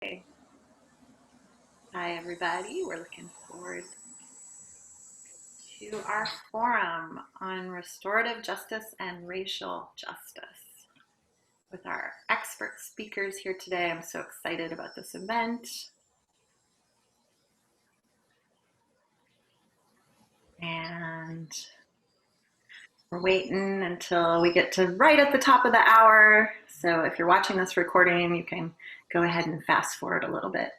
Hi, everybody. We're looking forward to our forum on restorative justice and racial justice with our expert speakers here today. I'm so excited about this event. And we're waiting until we get to right at the top of the hour. So if you're watching this recording, you can go ahead and fast forward a little bit.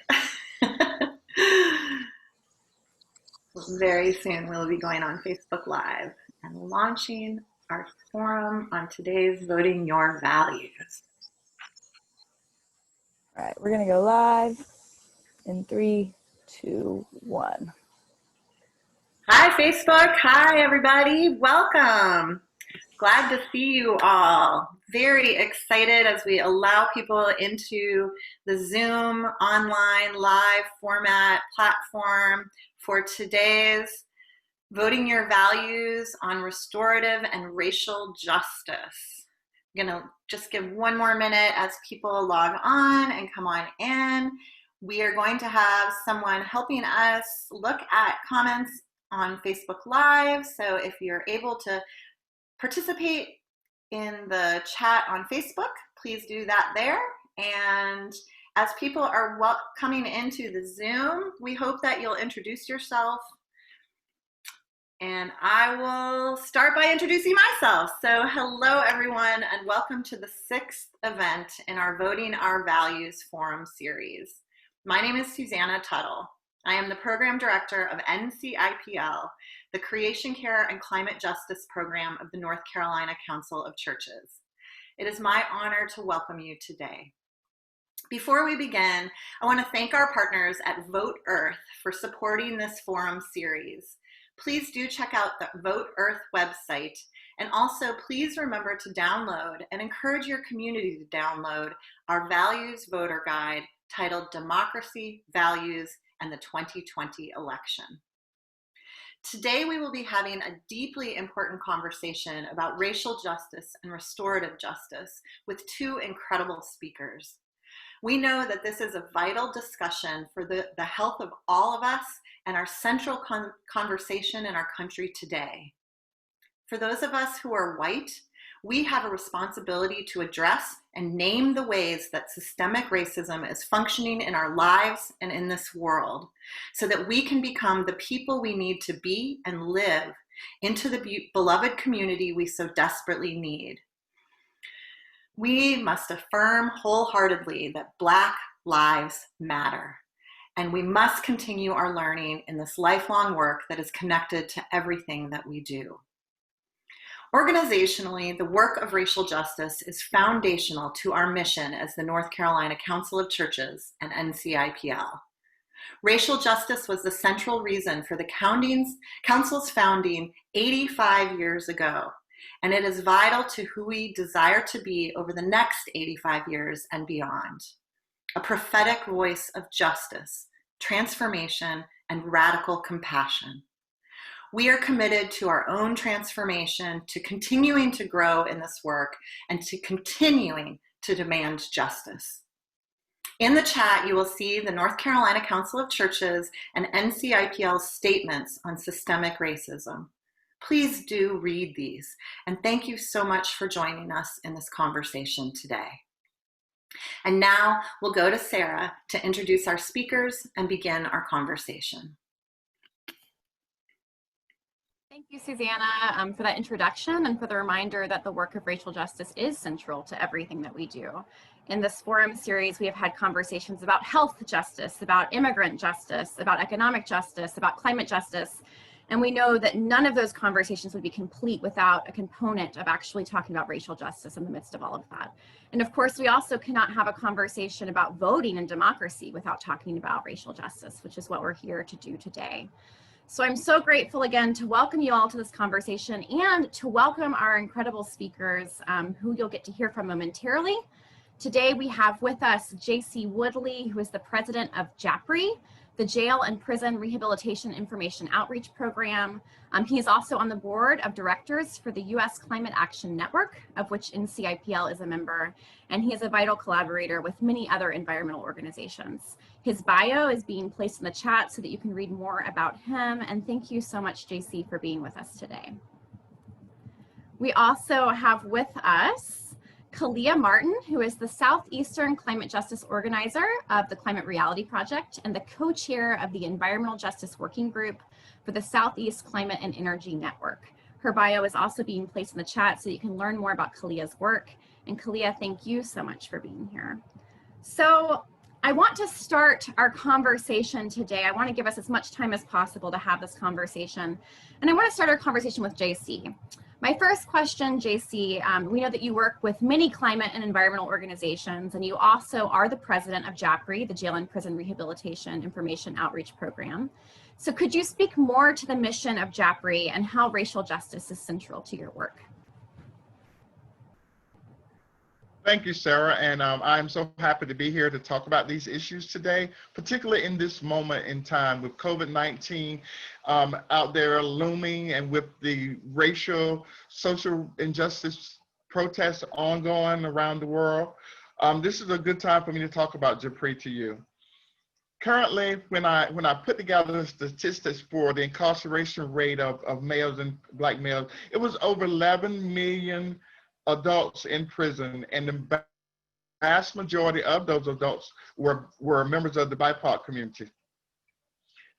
Very soon we'll be going on Facebook Live and launching our forum on today's Voting Your Values. All right, we're going to go live in 3, 2, 1. Hi, Facebook. Hi, everybody. Welcome. Glad to see you all. Very excited as we allow people into the Zoom online live format platform for today's Voting Your Values on Restorative and Racial Justice. I'm going to just give one more minute as people log on and come on in. We are going to have someone helping us look at comments on Facebook Live. So if you're able to participate in the chat on Facebook, please do that there. And as people are coming into the Zoom, we hope that you'll introduce yourself. And I will start by introducing myself. So hello, everyone, and welcome to the 6th event in our Voting Our Values Forum series. My name is Susannah Tuttle. I am the Program Director of NCIPL, the Creation Care and Climate Justice Program of the North Carolina Council of Churches. It is my honor to welcome you today. Before we begin, I want to thank our partners at Vote Earth for supporting this forum series. Please do check out the Vote Earth website, and also please remember to download and encourage your community to download our Values Voter Guide titled Democracy, Values, and the 2020 Election. Today we will be having a deeply important conversation about racial justice and restorative justice with two incredible speakers. We know that this is a vital discussion for the health of all of us and our central conversation in our country today. For those of us who are white, we have a responsibility to address and name the ways that systemic racism is functioning in our lives and in this world, so that we can become the people we need to be and live into the beloved community we so desperately need. We must affirm wholeheartedly that Black lives matter, and we must continue our learning in this lifelong work that is connected to everything that we do. Organizationally, the work of racial justice is foundational to our mission as the North Carolina Council of Churches and NCIPL. Racial justice was the central reason for the council's founding 85 years ago, and it is vital to who we desire to be over the next 85 years and beyond. A prophetic voice of justice, transformation, and radical compassion. We are committed to our own transformation, to continuing to grow in this work, and to continuing to demand justice. In the chat, you will see the North Carolina Council of Churches and NCIPL's statements on systemic racism. Please do read these, and thank you so much for joining us in this conversation today. And now we'll go to Sarah to introduce our speakers and begin our conversation. Thank you, Susannah, for that introduction and for the reminder that the work of racial justice is central to everything that we do. In this forum series, we have had conversations about health justice, about immigrant justice, about economic justice, about climate justice. And we know that none of those conversations would be complete without a component of actually talking about racial justice in the midst of all of that. And of course, we also cannot have a conversation about voting and democracy without talking about racial justice, which is what we're here to do today. So I'm so grateful again to welcome you all to this conversation and to welcome our incredible speakers who you'll get to hear from momentarily. Today we have with us J.C. Woodley, who is the president of Jaffrey, the Jail and Prison Rehabilitation Information Outreach Program. He is also on the board of directors for the U.S. Climate Action Network, of which NCIPL is a member, and he is a vital collaborator with many other environmental organizations. His bio is being placed in the chat so that you can read more about him, and thank you so much, JC, for being with us today. We also have with us Kaleia Martin, who is the Southeastern Climate Justice Organizer of the Climate Reality Project and the co-chair of the Environmental Justice Working Group for the Southeast Climate and Energy Network. Her bio is also being placed in the chat so you can learn more about Kaleia's work. And Kaleia, thank you so much for being here. So I want to start our conversation today. I want to give us as much time as possible to have this conversation. And I want to start our conversation with JC. My first question, JC, we know that you work with many climate and environmental organizations, and you also are the president of Jaffrey, the Jail and Prison Rehabilitation Information Outreach Program. So could you speak more to the mission of Jaffrey and how racial justice is central to your work? Thank you, Sarah, and I'm so happy to be here to talk about these issues today, particularly in this moment in time with COVID-19 out there looming and with the racial, social injustice protests ongoing around the world. This is a good time for me to talk about Jaffrey to you. Currently, when I put together the statistics for the incarceration rate of males and Black males, it was over 11 million adults in prison, and the vast majority of those adults were members of the BIPOC community.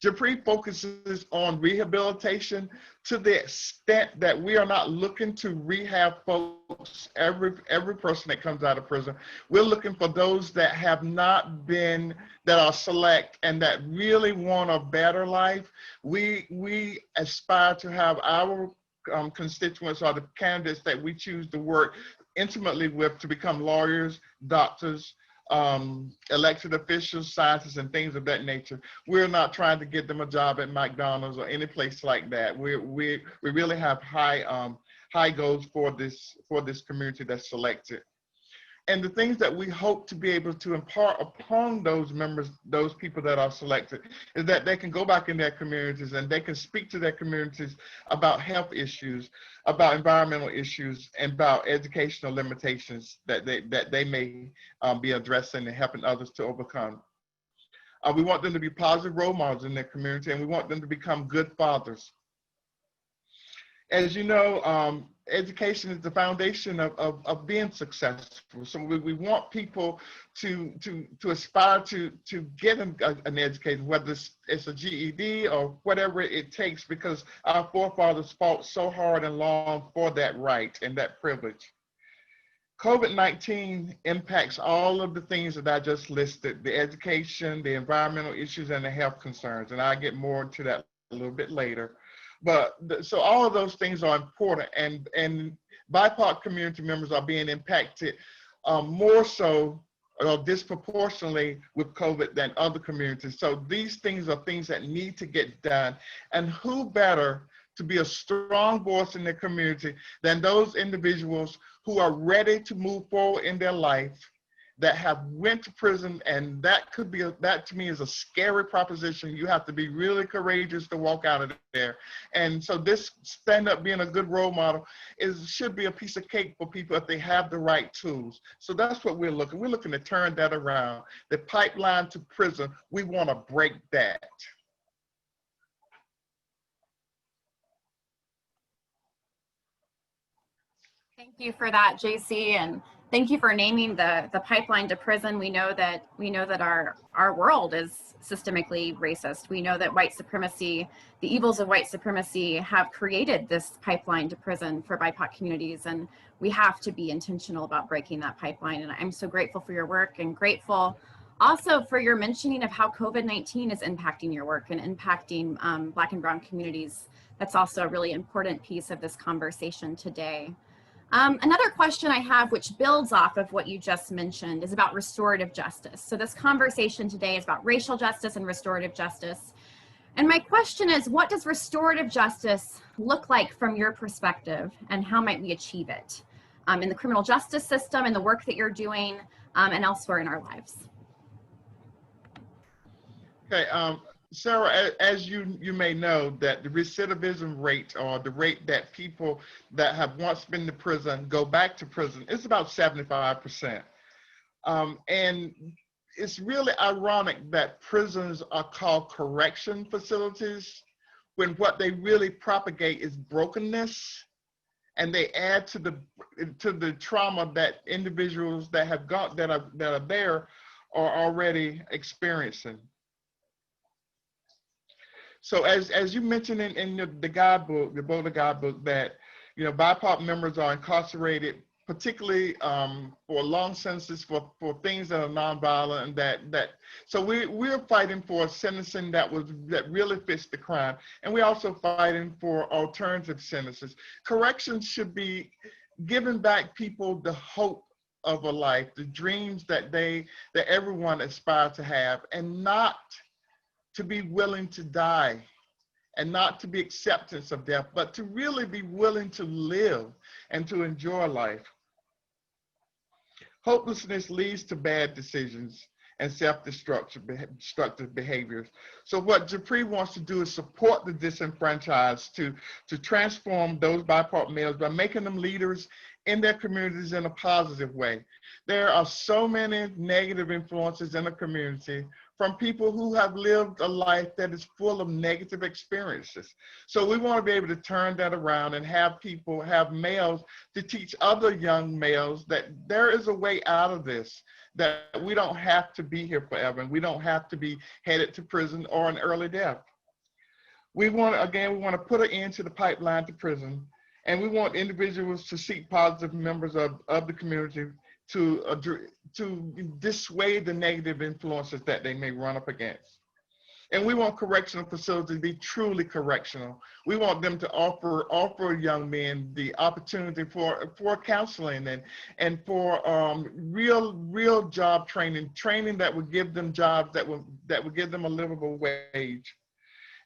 Jaffrey focuses on rehabilitation to the extent that we are not looking to rehab folks, every person that comes out of prison. We're looking for those that have not been, that are select and that really want a better life. We aspire to have our constituents are the candidates that we choose to work intimately with to become lawyers, doctors, elected officials, scientists, and things of that nature. We're not trying to get them a job at McDonald's or any place like that. We really have high goals for this community that's selected. And the things that we hope to be able to impart upon those members, those people that are selected, is that they can go back in their communities and they can speak to their communities about health issues, about environmental issues, and about educational limitations that they may be addressing and helping others to overcome. We want them to be positive role models in their community, and we want them to become good fathers. As you know, education is the foundation of being successful. So we want people to aspire to get an education, whether it's a GED or whatever it takes, because our forefathers fought so hard and long for that right and that privilege. COVID-19 impacts all of the things that I just listed: the education, the environmental issues, and the health concerns. And I'll get more into that a little bit later. But so all of those things are important, and BIPOC community members are being impacted more so or disproportionately with COVID than other communities. So these things are things that need to get done. And who better to be a strong voice in their community than those individuals who are ready to move forward in their life, that have went to prison, and that to me is a scary proposition. You have to be really courageous to walk out of there. And so this stand up, being a good role model, should be a piece of cake for people if they have the right tools. So that's what we're looking to turn that around. The pipeline to prison, we want to break that. Thank you for that, JC, and thank you for naming the pipeline to prison. We know that our world is systemically racist. We know that white supremacy, the evils of white supremacy, have created this pipeline to prison for BIPOC communities, and we have to be intentional about breaking that pipeline. And I'm so grateful for your work, and grateful also for your mentioning of how COVID-19 is impacting your work and impacting Black and Brown communities. That's also a really important piece of this conversation today. Another question I have, which builds off of what you just mentioned, is about restorative justice. So this conversation today is about racial justice and restorative justice. And my question is, what does restorative justice look like from your perspective, and how might we achieve it in the criminal justice system, in the work that you're doing, and elsewhere in our lives? Okay, Sarah, as you may know, that the recidivism rate, or the rate that people that have once been to prison go back to prison, is about 75%. And it's really ironic that prisons are called correction facilities when what they really propagate is brokenness, and they add to the trauma that individuals that have got that are there are already experiencing. So as you mentioned in the guidebook, the Boulder guidebook, that BIPOC members are incarcerated, particularly for long sentences for things that are nonviolent, and so we're fighting for sentencing that really fits the crime, and we're also fighting for alternative sentences. Corrections should be giving back people the hope of a life, the dreams that everyone aspires to have, and not to be willing to die, and not to be acceptance of death, but to really be willing to live and to enjoy life. Hopelessness leads to bad decisions and self-destructive behaviors. So what Jaffrey wants to do is support the disenfranchised to transform those BIPOC males by making them leaders in their communities in a positive way. There are so many negative influences in the community from people who have lived a life that is full of negative experiences. So we want to be able to turn that around and have males to teach other young males that there is a way out of this, that we don't have to be here forever, and we don't have to be headed to prison or an early death. We want to put an end to the pipeline to prison, and we want individuals to seek positive members of the community to dissuade the negative influences that they may run up against. And we want correctional facilities to be truly correctional. We want them to offer young men the opportunity for counseling and for real job training that would give them jobs that would give them a livable wage.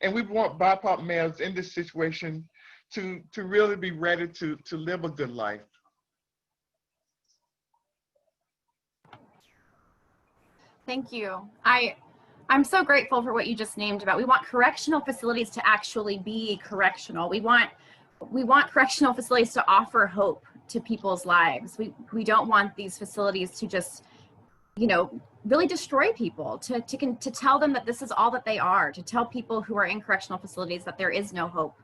And we want BIPOC males in this situation to really be ready to live a good life. Thank you. I'm so grateful for what you just named about, we want correctional facilities to actually be correctional. We want correctional facilities to offer hope to people's lives. We don't want these facilities to just, really destroy people, to tell them that this is all that they are, to tell people who are in correctional facilities that there is no hope.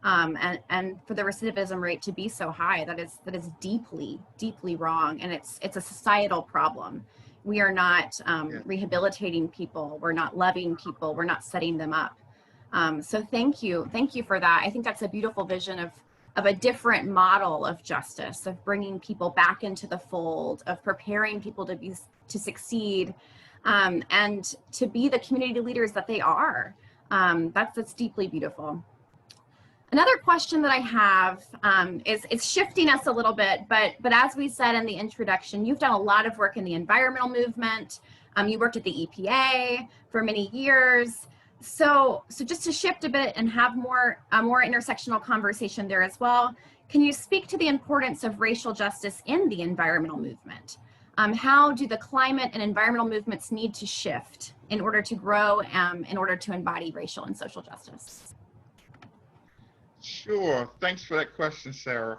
And for the recidivism rate to be so high, that is deeply, deeply wrong. And it's a societal problem. We are not rehabilitating people. We're not loving people. We're not setting them up. So thank you for that. I think that's a beautiful vision of a different model of justice, of bringing people back into the fold, of preparing people to succeed, and to be the community leaders that they are. That's deeply beautiful. Another question that I have is shifting us a little bit, but as we said in the introduction, you've done a lot of work in the environmental movement. You worked at the EPA for many years. So just to shift a bit and have a more intersectional conversation there as well, can you speak to the importance of racial justice in the environmental movement? How do the climate and environmental movements need to shift in order to grow, in order to embody racial and social justice? Sure. Thanks for that question, Sarah.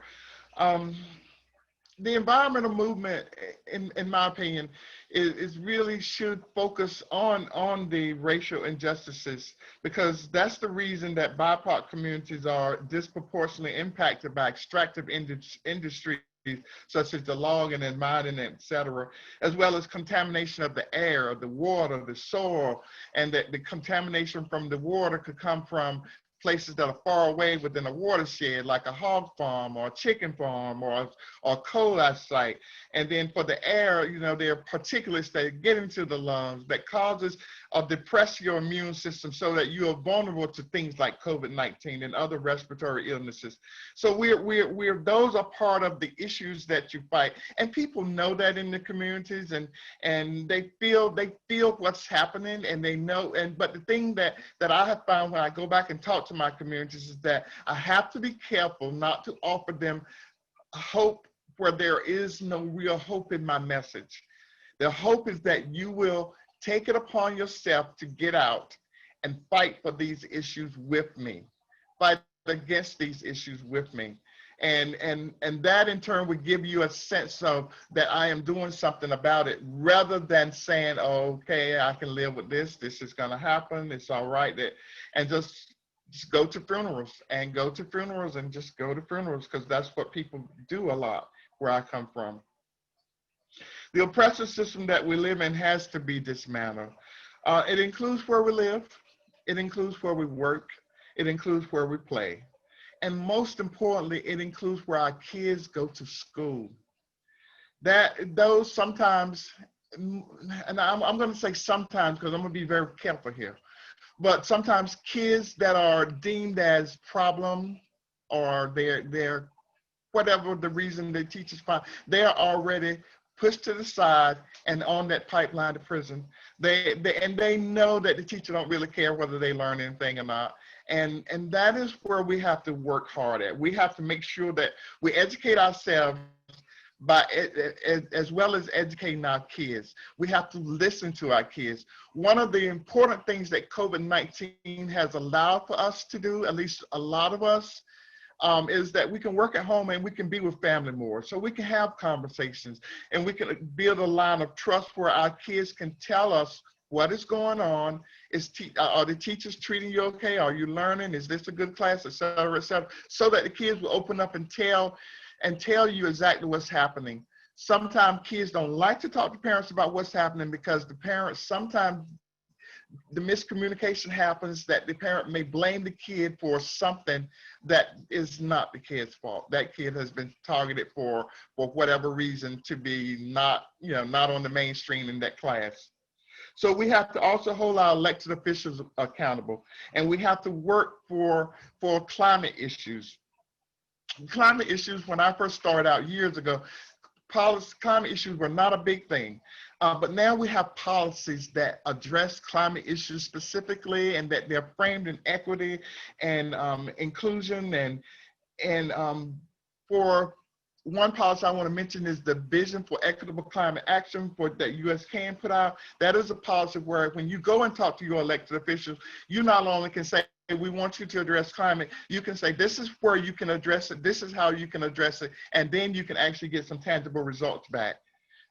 The environmental movement, in my opinion, is really should focus on the racial injustices, because that's the reason that BIPOC communities are disproportionately impacted by extractive industries such as the logging and mining, et cetera, as well as contamination of the air, the water, the soil, and that the contamination from the water could come from places that are far away within a watershed, like a hog farm or a chicken farm or a coal ash site. And then for the air, there are particulates that get into the lungs that causes or depress your immune system so that you are vulnerable to things like COVID-19 and other respiratory illnesses. So those are part of the issues that you fight. And people know that in the communities, and they feel what's happening, and they know. But the thing that I have found when I go back and talk to my communities is that I have to be careful not to offer them hope where there is no real hope in my message. The hope is that you will take it upon yourself to get out and fight for these issues with me, fight against these issues with me. And that in turn would give you a sense of that I am doing something about it, rather than saying, oh, okay, I can live with this is going to happen, it's all right, and just go to funerals and just go to funerals, because that's what people do a lot where I come from. The oppressive system that we live in has to be dismantled. It includes where we live, it includes where we work, it includes where we play. And most importantly, it includes where our kids go to school. Those sometimes, and I'm going to say sometimes because I'm going to be very careful here, but sometimes kids that are deemed as problem, or they're whatever the reason the teachers find, they are already pushed to the side and on that pipeline to prison. They know that the teacher don't really care whether they learn anything or not. And that is where we have to work hard at. We have to make sure that we educate ourselves as well as educating our kids. We have to listen to our kids. One of the important things that COVID-19 has allowed for us to do, at least a lot of us, is that we can work at home and we can be with family more. So we can have conversations and we can build a line of trust where our kids can tell us what is going on. Are the teachers treating you okay? Are you learning? Is this a good class, et cetera, so that the kids will open up and tell you exactly what's happening. Sometimes kids don't like to talk to parents about what's happening because the parents, sometimes the miscommunication happens that the parent may blame the kid for something that is not the kid's fault. That kid has been targeted for whatever reason to be not on the mainstream in that class. So we have to also hold our elected officials accountable, and we have to work for climate issues. Climate issues, when I first started out years ago, climate issues were not a big thing. But now we have policies that address climate issues specifically, and that they're framed in equity and inclusion. And for one policy I want to mention is the Vision for Equitable Climate Action that U.S. can put out. That is a policy where when you go and talk to your elected officials, you not only can say, we want you to address climate, you can say, this is where you can address it, this is how you can address it, and then you can actually get some tangible results back.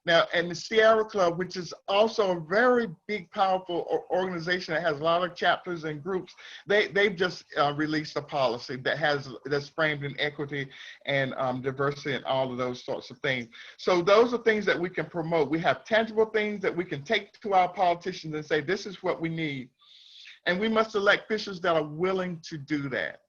Now, and the Sierra Club, which is also a very big, powerful organization that has a lot of chapters and groups, they've just released a policy that's framed in equity and diversity and all of those sorts of things. So those are things that we can promote. We have tangible things that we can take to our politicians and say, this is what we need. And we must elect officials that are willing to do that.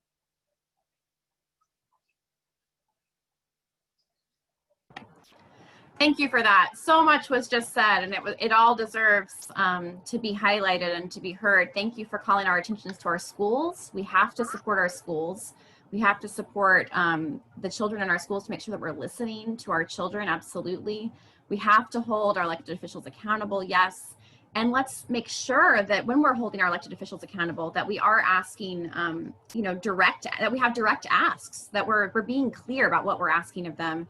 Thank you for that. So much was just said, and it all deserves to be highlighted and to be heard. Thank you for calling our attention to our schools. We have to support our schools. We have to support the children in our schools to make sure that we're listening to our children, absolutely. We have to hold our elected officials accountable, yes. And let's make sure that when we're holding our elected officials accountable, that we are asking, that we have direct asks, that we're being clear about what we're asking of them.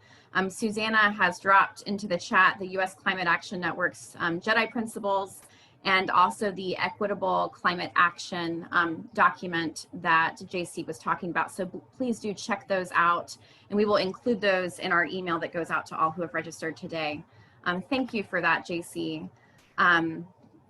Susannah has dropped into the chat the U.S. Climate Action Network's JEDI principles, and also the Equitable Climate Action document that JC was talking about. So please do check those out, and we will include those in our email that goes out to all who have registered today. Thank you for that, JC.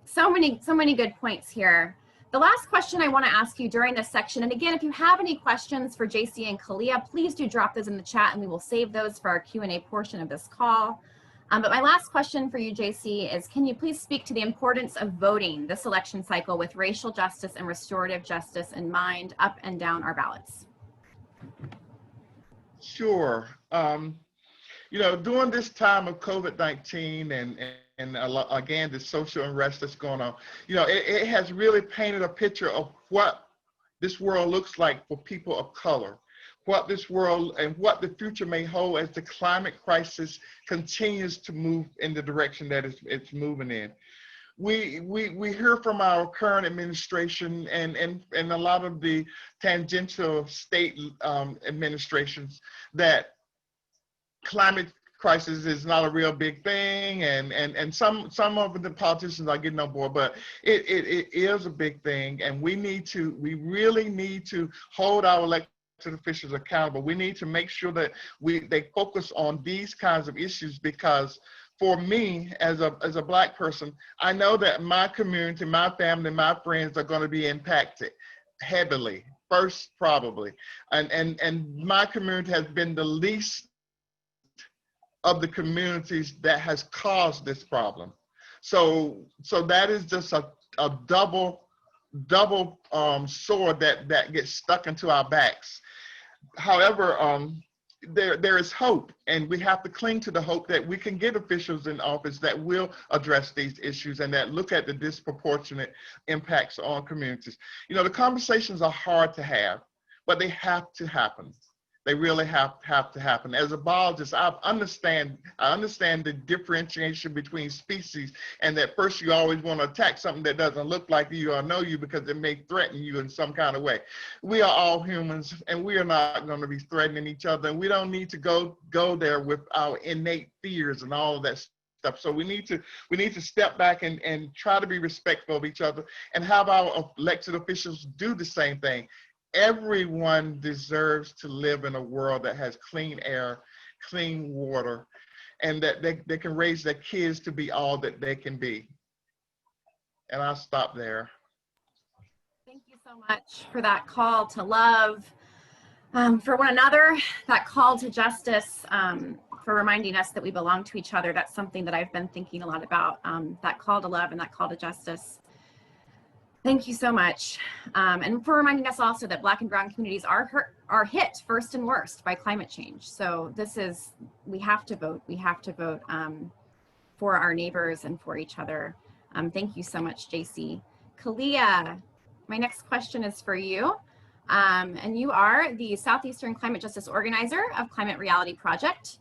So many good points here. The last question I want to ask you during this section, and again, if you have any questions for JC and Kaleia, please do drop those in the chat and we will save those for our Q&A portion of this call. But my last question for you, JC, is can you please speak to the importance of voting this election cycle with racial justice and restorative justice in mind up and down our ballots? Sure. During this time of COVID-19 and again, the social unrest that's going on, it has really painted a picture of what this world looks like for people of color, what this world and what the future may hold as the climate crisis continues to move in the direction that it's moving in. We hear from our current administration and a lot of the tangential state administrations that climate crisis is not a real big thing, and some of the politicians are getting on board, but it is a big thing, and we really need to hold our elected officials accountable. We need to make sure that they focus on these kinds of issues, because for me, as a Black person, I know that my community, my family, my friends are going to be impacted heavily first, probably, and my community has been the least of the communities that has caused this problem. So that is just a double sword that gets stuck into our backs. However, there is hope, and we have to cling to the hope that we can get officials in office that will address these issues and that look at the disproportionate impacts on communities. You know, the conversations are hard to have, but they have to happen. They really have to happen. As a biologist, I understand the differentiation between species, and that first you always want to attack something that doesn't look like you or know you because it may threaten you in some kind of way. We are all humans, and we are not going to be threatening each other, and we don't need to go there with our innate fears and all of that stuff. So we need to step back and try to be respectful of each other and have our elected officials do the same thing. Everyone deserves to live in a world that has clean air, clean water, and that they can raise their kids to be all that they can be. And I'll stop there. Thank you so much for that call to love for one another, that call to justice, for reminding us that we belong to each other. That's something that I've been thinking a lot about, that call to love and that call to justice. Thank you so much. And for reminding us also that Black and Brown communities are hit first and worst by climate change. So we have to vote. We have to vote for our neighbors and for each other. Thank you so much, JC. Kaleia, my next question is for you. And you are the Southeastern Climate Justice Organizer of Climate Reality Project.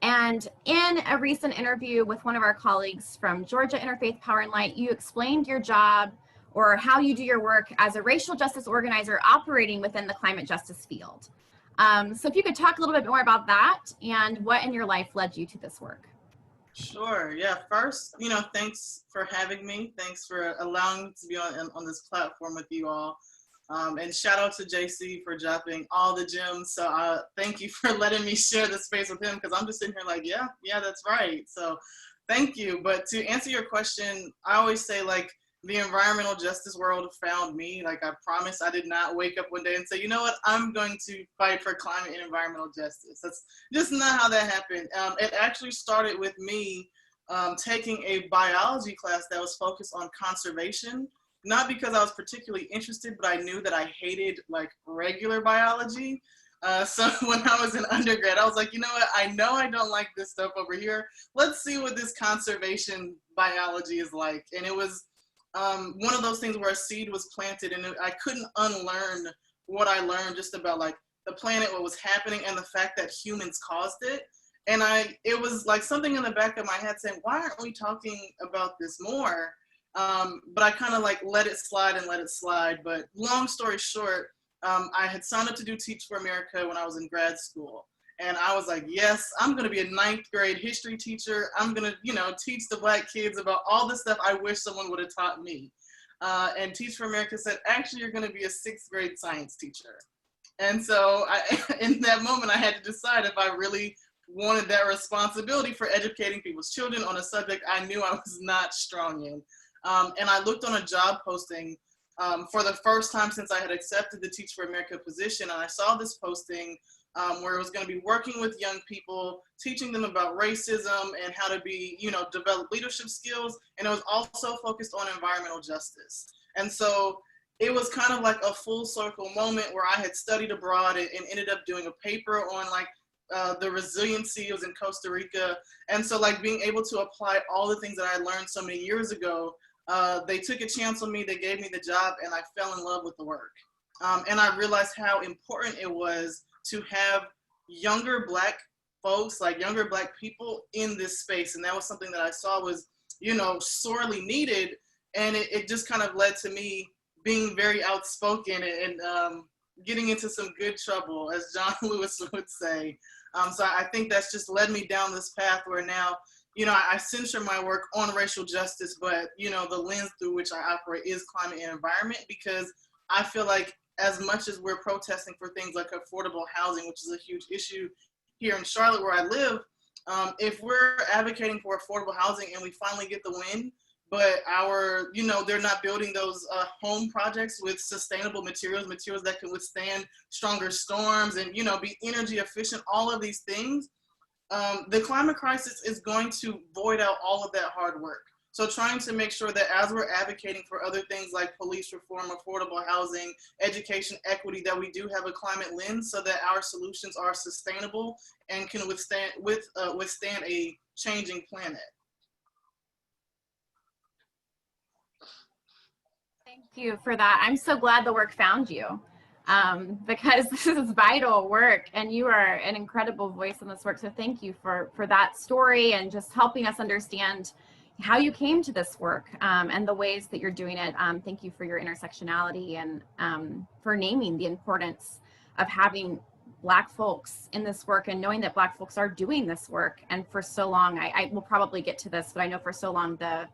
And in a recent interview with one of our colleagues from Georgia Interfaith Power and Light, you explained your job or how you do your work as a racial justice organizer operating within the climate justice field. So if you could talk a little bit more about that and what in your life led you to this work. Sure, yeah, first, thanks for having me. Thanks for allowing me to be on this platform with you all. And shout out to JC for dropping all the gems. So thank you for letting me share the space with him, because I'm just sitting here like, yeah, that's right. So thank you. But to answer your question, I always say, like, the environmental justice world found me. Like, I promise I did not wake up one day and say, you know what, I'm going to fight for climate and environmental justice. That's just not how that happened. It actually started with me taking a biology class that was focused on conservation, not because I was particularly interested, but I knew that I hated like regular biology. So when I was in undergrad, I was like, you know what, I know I don't like this stuff over here. Let's see what this conservation biology is like. And it was one of those things where a seed was planted, and I couldn't unlearn what I learned just about like the planet, what was happening, and the fact that humans caused it. And it was like something in the back of my head saying, why aren't we talking about this more? But I kind of like let it slide. But long story short, I had signed up to do Teach for America when I was in grad school. And I was like, yes, I'm going to be a 9th grade history teacher. I'm going to, teach the Black kids about all the stuff I wish someone would have taught me. And Teach for America said, actually, you're going to be a 6th grade science teacher. And so in that moment, I had to decide if I really wanted that responsibility for educating people's children on a subject I knew I was not strong in. And I looked on a job posting for the first time since I had accepted the Teach for America position. And I saw this posting where it was going to be working with young people, teaching them about racism and how to be, develop leadership skills. And it was also focused on environmental justice. And so it was kind of like a full circle moment where I had studied abroad and ended up doing a paper on like the resiliency. It was in Costa Rica. And so like being able to apply all the things that I learned so many years ago, they took a chance on me, they gave me the job, and I fell in love with the work. And I realized how important it was to have younger Black folks, like younger Black people in this space. And that was something that I saw was, sorely needed. And it just kind of led to me being very outspoken and getting into some good trouble, as John Lewis would say. So I think that's just led me down this path where now, I center my work on racial justice, but, the lens through which I operate is climate and environment, because I feel like as much as we're protesting for things like affordable housing, which is a huge issue here in Charlotte where I live, if we're advocating for affordable housing and we finally get the win, but they're not building those home projects with sustainable materials that can withstand stronger storms and, be energy efficient, all of these things, the climate crisis is going to void out all of that hard work. So trying to make sure that as we're advocating for other things like police reform, affordable housing, education equity, that we do have a climate lens so that our solutions are sustainable and can withstand a changing planet. Thank you for that. I'm so glad the work found you, because this is vital work and you are an incredible voice in this work. So thank you for that story and just helping us understand how you came to this work, and the ways that you're doing it. Thank you for your intersectionality and for naming the importance of having Black folks in this work and knowing that Black folks are doing this work. And for so long, I will probably get to this, but I know for so long the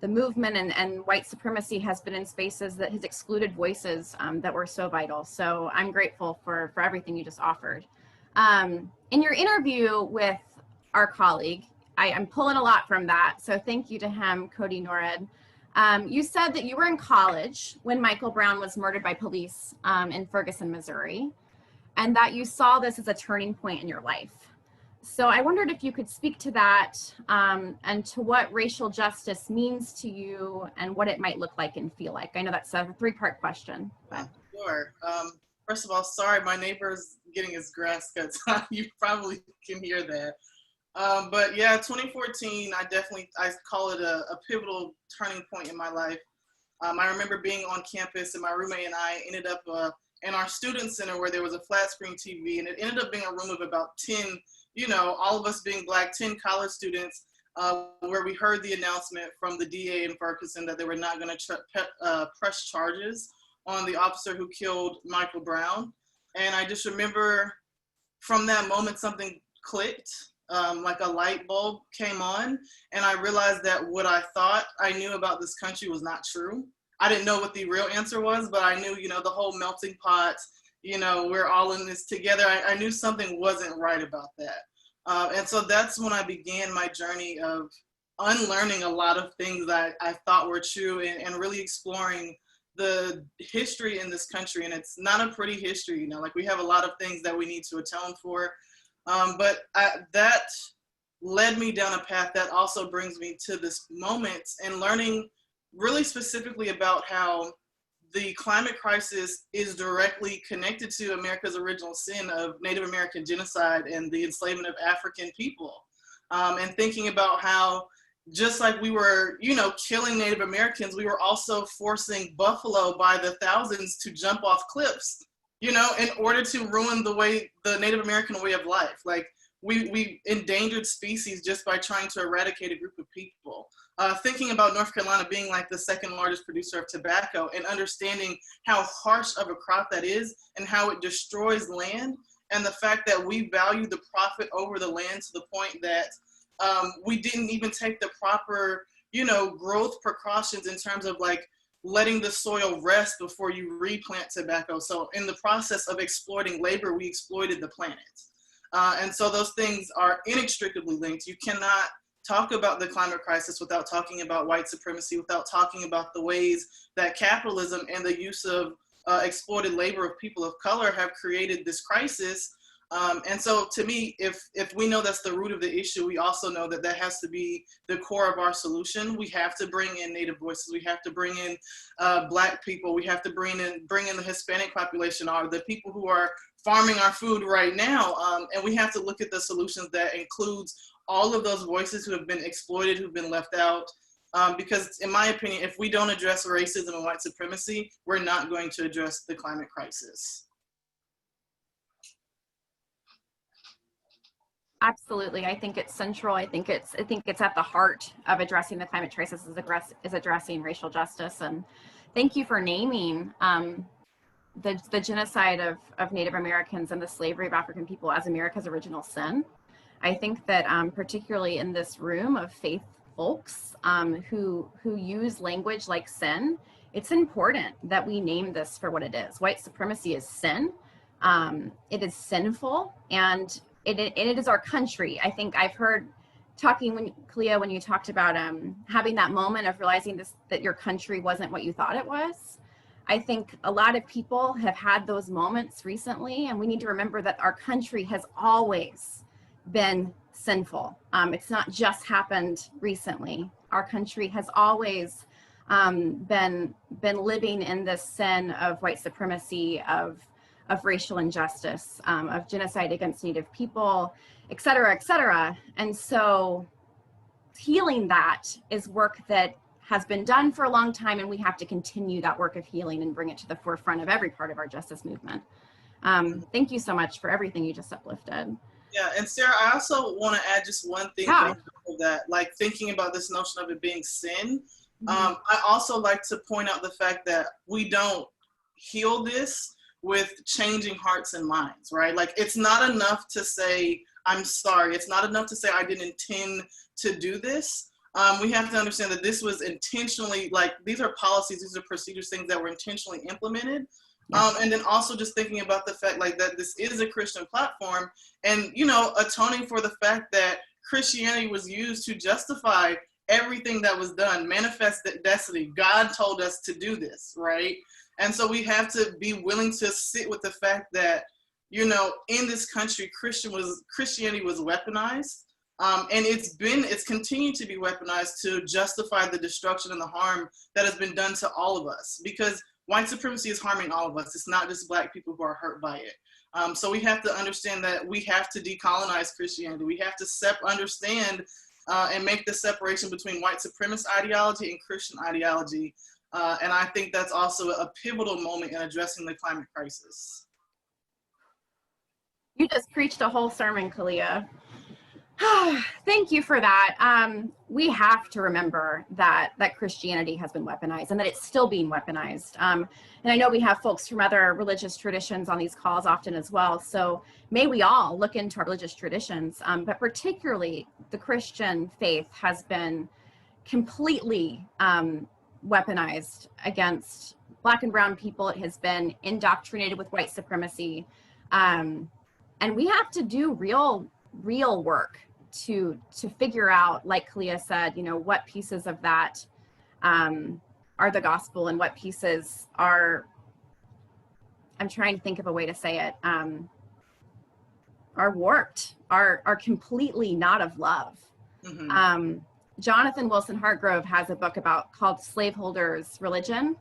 movement and white supremacy has been in spaces that has excluded voices that were so vital. So I'm grateful for everything you just offered. In your interview with our colleague, I'm pulling a lot from that, so thank you to him, Cody Norred. You said that you were in college when Michael Brown was murdered by police in Ferguson, Missouri, and that you saw this as a turning point in your life. So I wondered if you could speak to that, and to what racial justice means to you and what it might look like and feel like. I know that's a three-part question. But. Sure. First of all, sorry, my neighbor's getting his grass cut, so you probably can hear that. But yeah, 2014, I call it a pivotal turning point in my life. I remember being on campus and my roommate and I ended up in our student center where there was a flat screen TV, and it ended up being a room of about 10, all of us being Black, 10 college students, where we heard the announcement from the DA in Ferguson that they were not going to press charges on the officer who killed Michael Brown. And I just remember from that moment, something clicked. Like a light bulb came on, and I realized that what I thought I knew about this country was not true. I didn't know what the real answer was, but I knew, the whole melting pot, we're all in this together. I knew something wasn't right about that. And so that's when I began my journey of unlearning a lot of things that I thought were true, and really exploring the history in this country. And it's not a pretty history, like we have a lot of things that we need to atone for. But that led me down a path that also brings me to this moment and learning really specifically about how the climate crisis is directly connected to America's original sin of Native American genocide and the enslavement of African people. And thinking about how just like we were, killing Native Americans, we were also forcing buffalo by the thousands to jump off cliffs, in order to ruin the Native American way of life. Like we endangered species just by trying to eradicate a group of people. Thinking about North Carolina being like the second largest producer of tobacco and understanding how harsh of a crop that is and how it destroys land, and the fact that we value the profit over the land to the point that we didn't even take the proper, growth precautions in terms of like letting the soil rest before you replant tobacco. So in the process of exploiting labor, we exploited the planet. And so those things are inextricably linked. You cannot talk about the climate crisis without talking about white supremacy, without talking about the ways that capitalism and the use of exploited labor of people of color have created this crisis. And so to me, if we know that's the root of the issue, we also know that that has to be the core of our solution. We have to bring in Native voices. We have to bring in Black people. We have to bring in the Hispanic population, or the people who are farming our food right now. And we have to look at the solutions that includes all of those voices who have been exploited, who've been left out. Because in my opinion, if we don't address racism and white supremacy, we're not going to address the climate crisis. Absolutely. I think it's central. I think it's at the heart of addressing the climate crisis is addressing racial justice. And thank you for naming the genocide of Native Americans and the slavery of African people as America's original sin. I think that particularly in this room of faith folks who use language like sin, it's important that we name this for what it is. White supremacy is sin. It is sinful, and it is our country. I think I've heard talking Kaleia, when you talked about having that moment of realizing that your country wasn't what you thought it was. I think a lot of people have had those moments recently, and we need to remember that our country has always been sinful. It's not just happened recently. Our country has always been living in this sin of white supremacy, of racial injustice, of genocide against Native people, et cetera, et cetera. And so healing that is work that has been done for a long time, and we have to continue that work of healing and bring it to the forefront of every part of our justice movement. Thank you so much for everything you just uplifted. Yeah, and Sarah, I also want to add just one thing to that, like thinking about this notion of it being sin. I also like to point out the fact that we don't heal this with changing hearts and minds, right? Like, it's not enough to say, I'm sorry. It's not enough to say, I didn't intend to do this. We have to understand that this was intentionally, like, these are policies, these are procedures, things that were intentionally implemented. And then also just thinking about the fact, like, that this is a Christian platform, and, you know, atoning for the fact that Christianity was used to justify everything that was done, manifest destiny. God told us to do this, right? And so we have to be willing to sit with the fact that, you know, in this country, Christianity was weaponized. And it's continued to be weaponized to justify the destruction and the harm that has been done to all of us, because white supremacy is harming all of us. It's not just Black people who are hurt by it. So we have to understand that we have to decolonize Christianity. We have to understand and make the separation between white supremacist ideology and Christian ideology. And I think that's also a pivotal moment in addressing the climate crisis. You just preached a whole sermon, Kaleia. Thank you for that. We have to remember that Christianity has been weaponized, and that it's still being weaponized. And I know we have folks from other religious traditions on these calls often as well. So may we all look into our religious traditions, but particularly the Christian faith has been completely weaponized against Black and brown people. It has been indoctrinated with white supremacy. And we have to do real work to figure out, like Kaleia said, you know, what pieces of that are the gospel and what pieces are, I'm trying to think of a way to say it, are warped, are completely not of love. Mm-hmm. Jonathan Wilson Hartgrove has a book called Slaveholders' Religion.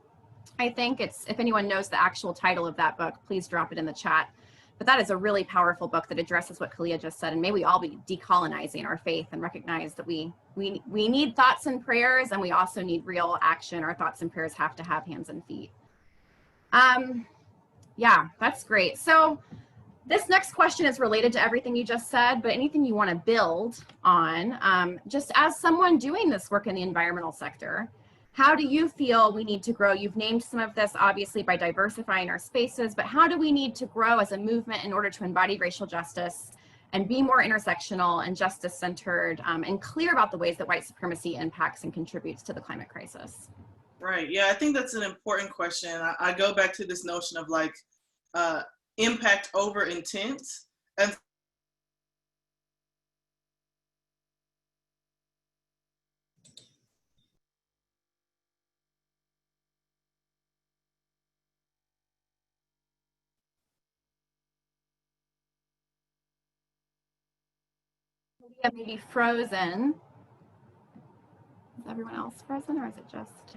I think it's, if anyone knows the actual title of that book, please drop it in the chat. But that is a really powerful book that addresses what Kaleia just said. And may we all be decolonizing our faith and recognize that we need thoughts and prayers, and we also need real action. Our thoughts and prayers have to have hands and feet. Yeah, that's great. So this next question is related to everything you just said, but anything you want to build on, just as someone doing this work in the environmental sector, how do you feel we need to grow? You've named some of this, obviously, by diversifying our spaces, but how do we need to grow as a movement in order to embody racial justice and be more intersectional and justice-centered and clear about the ways that white supremacy impacts and contributes to the climate crisis? Right, yeah, I think that's an important question. I go back to this notion of, like, impact over intent. And maybe frozen. Is everyone else frozen, or is it just?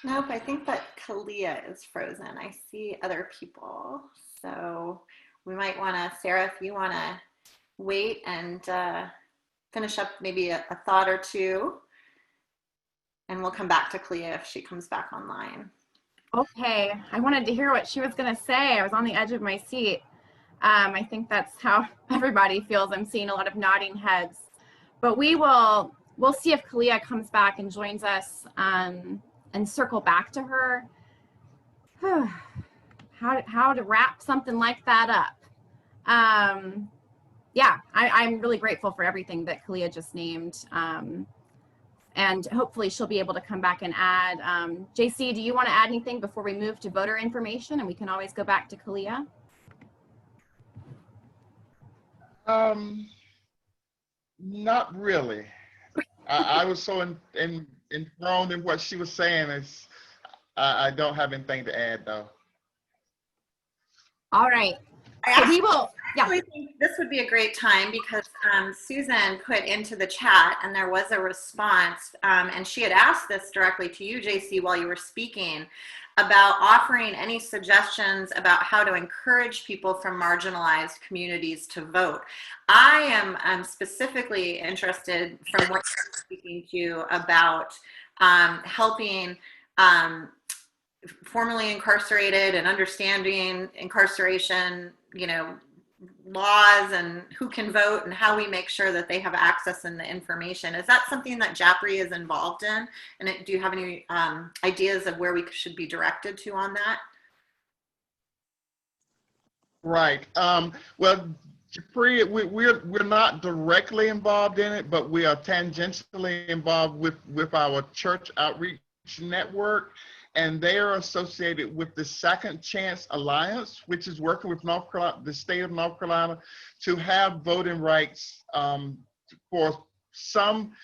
Nope, I think that Kaleia is frozen. I see other people. So we might want to, Sarah, if you want to wait and finish up maybe a thought or two, and we'll come back to Kaleia if she comes back online. Okay, I wanted to hear what she was going to say. I was on the edge of my seat. I think that's how everybody feels. I'm seeing a lot of nodding heads, but we'll see if Kaleia comes back and joins us and circle back to her. how to wrap something like that up. Yeah, I'm really grateful for everything that Kaleia just named. And hopefully she'll be able to come back and add. JC, do you want to add anything before we move to voter information? And we can always go back to Kaleia. Not really. I was so enthroned in what she was saying. I don't have anything to add, though. All right. So we will. I actually think this would be a great time because Susan put into the chat, and there was a response, and she had asked this directly to you, JC, while you were speaking, about offering any suggestions about how to encourage people from marginalized communities to vote. I am specifically interested from what you're speaking to about helping formerly incarcerated and understanding incarceration, laws and who can vote and how we make sure that they have access and the information. Is that something that Jaffrey is involved in? And do you have any ideas of where we should be directed to on that? Right. Well, Jaffrey, we're not directly involved in it, but we are tangentially involved with our church outreach network. And they are associated with the Second Chance Alliance, which is working with North Carolina, the state of North Carolina, to have voting rights for some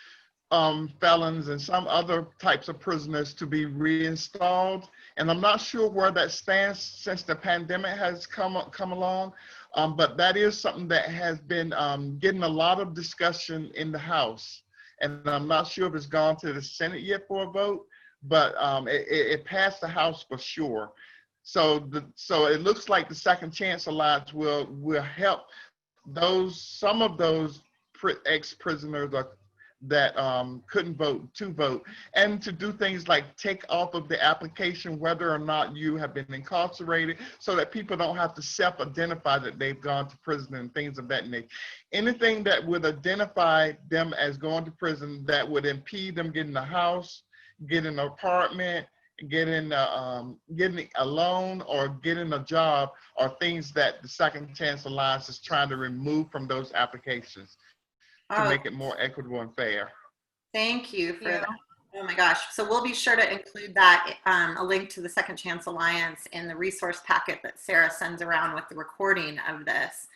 felons and some other types of prisoners to be reinstalled. And I'm not sure where that stands since the pandemic has come along, but that is something that has been getting a lot of discussion in the House. And I'm not sure if it's gone to the Senate yet for a vote, but it passed the House for sure. So it looks like the Second Chance Alliance will help some of those ex-prisoners that couldn't vote to vote, and to do things like take off of the application whether or not you have been incarcerated, so that people don't have to self-identify that they've gone to prison and things of that nature. Anything that would identify them as going to prison that would impede them getting a house, getting an apartment, getting a loan, or getting a job are things that the Second Chance Alliance is trying to remove from those applications to make it more equitable and fair. Thank you for that. Oh my gosh. So we'll be sure to include that, a link to the Second Chance Alliance in the resource packet that Sarah sends around with the recording of this.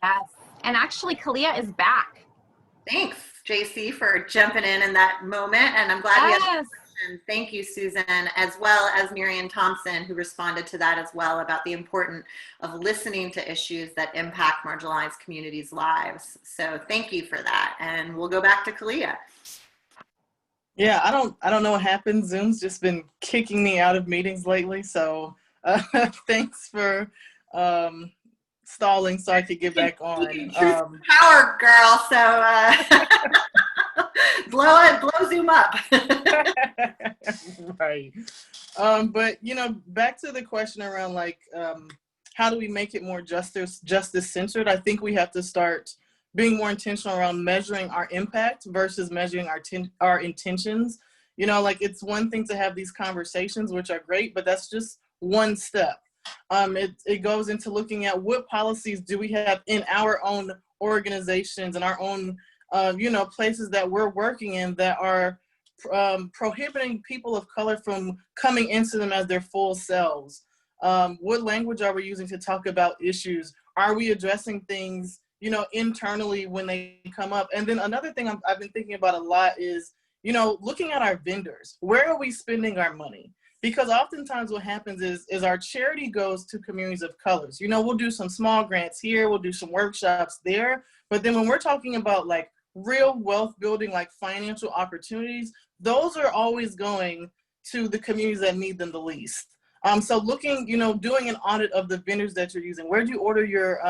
Yes. And actually, Kaleia is back. Thanks, JC, for jumping in that moment. And I'm glad we had a question. Thank you, Susan, as well as Miriam Thompson, who responded to that as well about the importance of listening to issues that impact marginalized communities' lives. So thank you for that. And we'll go back to Kaleia. Yeah, I don't know what happened. Zoom's just been kicking me out of meetings lately. So thanks for stalling so I could get back on. Power, girl. So blow Zoom up. Right. But back to the question around how do we make it more justice centered? I think we have to start being more intentional around measuring our impact versus measuring our intentions. It's one thing to have these conversations, which are great, but that's just one step. It goes into looking at what policies do we have in our own organizations and our own places that we're working in that are prohibiting people of color from coming into them as their full selves. What language are we using to talk about issues? Are we addressing things, internally when they come up? And then another thing I've been thinking about a lot is, looking at our vendors. Where are we spending our money? Because oftentimes what happens is our charity goes to communities of colors. We'll do some small grants here, we'll do some workshops there. But then when we're talking about real wealth building, financial opportunities, those are always going to the communities that need them the least. So looking, doing an audit of the vendors that you're using. Where do you order your,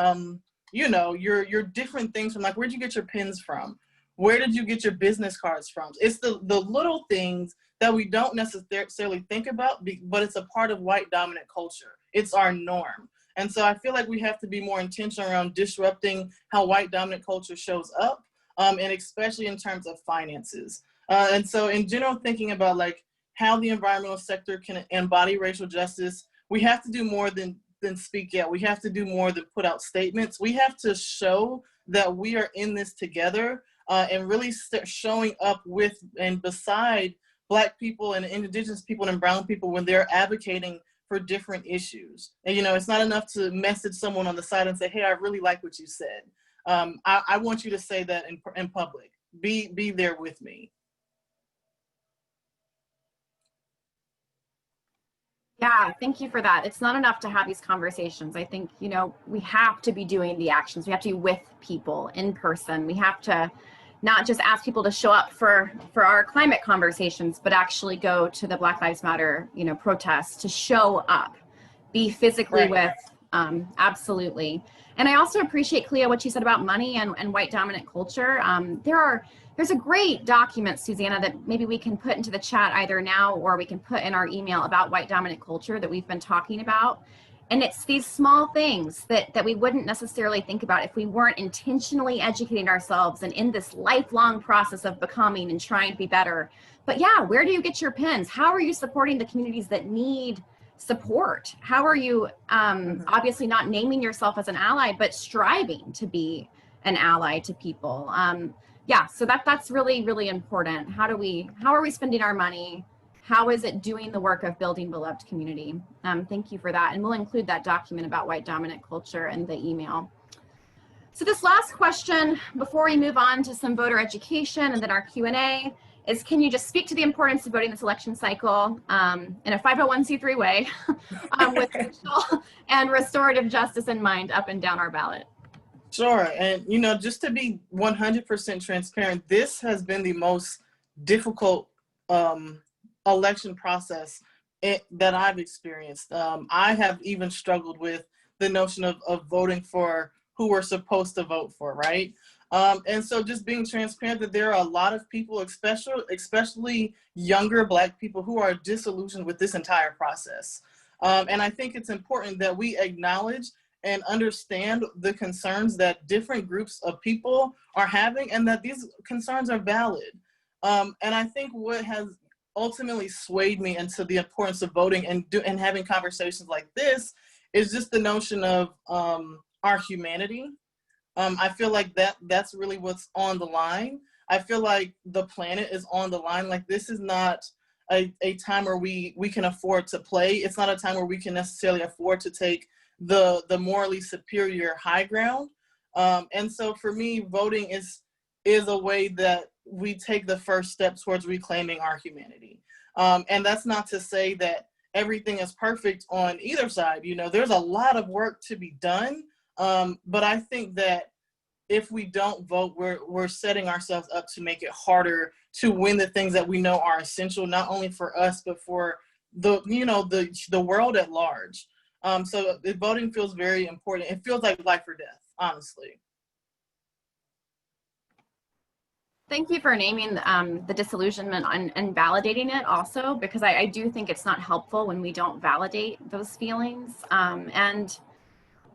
your different things from? Where'd you get your pens from? Where did you get your business cards from? It's the little things that we don't necessarily think about, but it's a part of white dominant culture. It's our norm. And so I feel like we have to be more intentional around disrupting how white dominant culture shows up, and especially in terms of finances. And so in general, thinking about how the environmental sector can embody racial justice, we have to do more than than speak yet. We have to do more than put out statements. We have to show that we are in this together, and really showing up with and beside Black people and Indigenous people and brown people when they're advocating for different issues. And, you know, it's not enough to message someone on the side and say, hey, I really like what you said. I want you to say that in public. Be there with me. Yeah, thank you for that. It's not enough to have these conversations. I think, you know, we have to be doing the actions. We have to be with people in person. We have to not just ask people to show up for our climate conversations, but actually go to the Black Lives Matter, you know, protests, to show up, be physically with, absolutely. And I also appreciate, Kaleia, what you said about money and white dominant culture. There's a great document, Susannah, that maybe we can put into the chat either now or we can put in our email about white dominant culture that we've been talking about. And it's these small things that we wouldn't necessarily think about if we weren't intentionally educating ourselves and in this lifelong process of becoming and trying to be better. But yeah, where do you get your pins? How are you supporting the communities that need support? How are you obviously not naming yourself as an ally, but striving to be an ally to people? Yeah, so that's really, really important. How are we spending our money? How is it doing the work of building beloved community? Thank you for that. And we'll include that document about white dominant culture in the email. So this last question, before we move on to some voter education and then our Q&A, is can you just speak to the importance of voting this election cycle in a 501c3 way with racial and restorative justice in mind up and down our ballot? Sure. And, you know, just to be 100% transparent, this has been the most difficult election process that I've experienced. I have even struggled with the notion of voting for who we're supposed to vote for, right? And so just being transparent that there are a lot of people, especially younger Black people, who are disillusioned with this entire process. And I think it's important that we acknowledge and understand the concerns that different groups of people are having and that these concerns are valid. And I think what has ultimately swayed me into the importance of voting and having conversations like this is just the notion of our humanity. I feel like that's really what's on the line. I feel like the planet is on the line. Like, this is not a time where we can afford to play. It's not a time where we can necessarily afford to take the morally superior high ground. And so for me, voting is a way that we take the first step towards reclaiming our humanity. And that's not to say that everything is perfect on either side. You know, there's a lot of work to be done. But I think that if we don't vote, we're setting ourselves up to make it harder to win the things that we know are essential, not only for us, but for the world at large. So voting feels very important. It feels like life or death, honestly. Thank you for naming the disillusionment and validating it also, because I do think it's not helpful when we don't validate those feelings.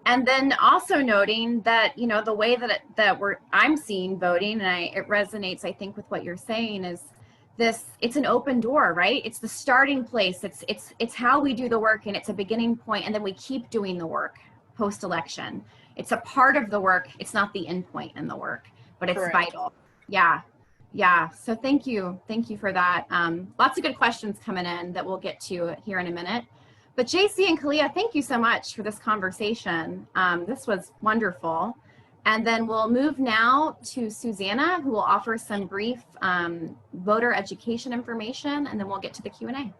And then also noting that, you know, the way that I'm seeing voting, and it resonates, I think, with what you're saying, is it's an open door, right? It's the starting place. It's how we do the work, and it's a beginning point, and then we keep doing the work post-election. It's a part of the work. It's not the end point in the work, but it's Correct. vital. Yeah. So thank you for that. Lots of good questions coming in that we'll get to here in a minute. But JC and Kaleia, thank you so much for this conversation. This was wonderful. And then we'll move now to Susannah, who will offer some brief voter education information, and then we'll get to the Q&A.